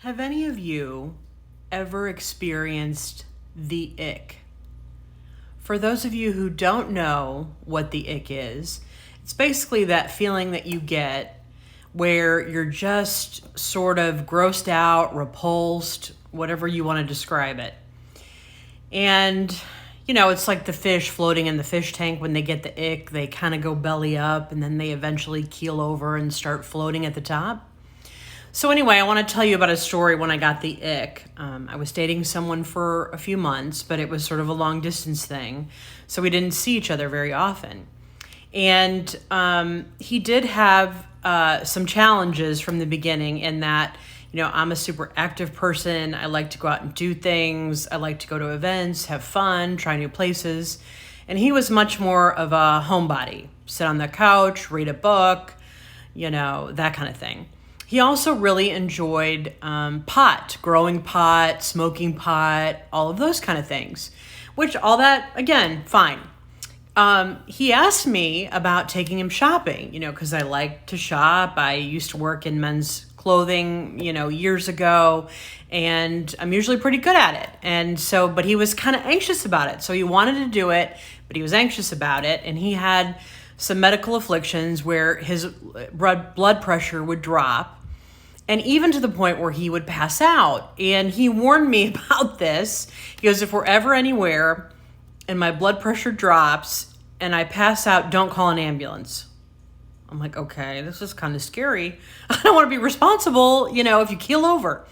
Have any of you ever experienced the ick? For those of you who don't know what the ick is, it's basically that feeling that you get where you're just sort of grossed out, repulsed, whatever you want to describe it. And, it's like the fish floating in the fish tank. When they get the ick, they kind of go belly up and then they eventually keel over and start floating at the top. So anyway, I want to tell you about a story when I got the ick. I was dating someone for a few months, but it was sort of a long distance thing. So we didn't see each other very often. And he did have some challenges from the beginning in that, I'm a super active person. I like to go out and do things. I like to go to events, have fun, try new places. And he was much more of a homebody, sit on the couch, read a book, that kind of thing. He also really enjoyed pot, growing pot, smoking pot, all of those kind of things, which all that, again, fine. He asked me about taking him shopping, because I like to shop. I used to work in men's clothing, years ago, and I'm usually pretty good at it. And so, but he was kind of anxious about it. So he wanted to do it, but he was anxious about it. And he had some medical afflictions where his blood pressure would drop, and even to the point where he would pass out. And he warned me about this. He goes, if we're ever anywhere and my blood pressure drops and I pass out, don't call an ambulance. I'm like, okay, this is kind of scary. I don't want to be responsible, if you keel over.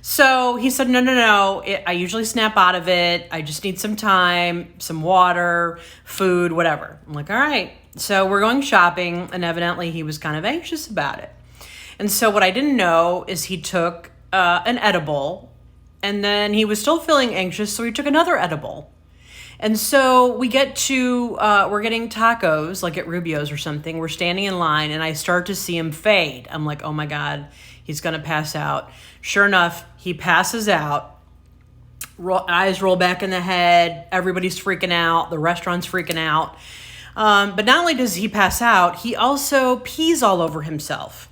So he said, no. I usually snap out of it. I just need some time, some water, food, whatever. I'm like, all right. So we're going shopping, and evidently he was kind of anxious about it. And so what I didn't know is he took an edible, and then he was still feeling anxious, so he took another edible. And so we get to, we're getting tacos, like at Rubio's or something. We're standing in line, and I start to see him fade. I'm like, oh my God, he's going to pass out. Sure enough, he passes out. Eyes roll back in the head. Everybody's freaking out. The restaurant's freaking out. But not only does he pass out, he also pees all over himself.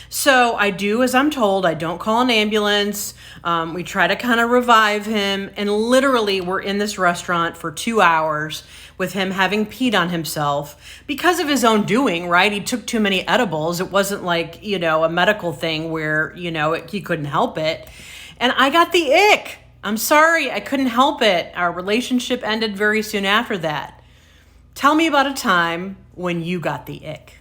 So I do as I'm told. I don't call an ambulance. We try to kind of revive him. And literally we're in this restaurant for 2 hours with him having peed on himself because of his own doing, right? He took too many edibles. It wasn't like, a medical thing where, he couldn't help it. And I got the ick. I'm sorry. I couldn't help it. Our relationship ended very soon after that. Tell me about a time when you got the ick.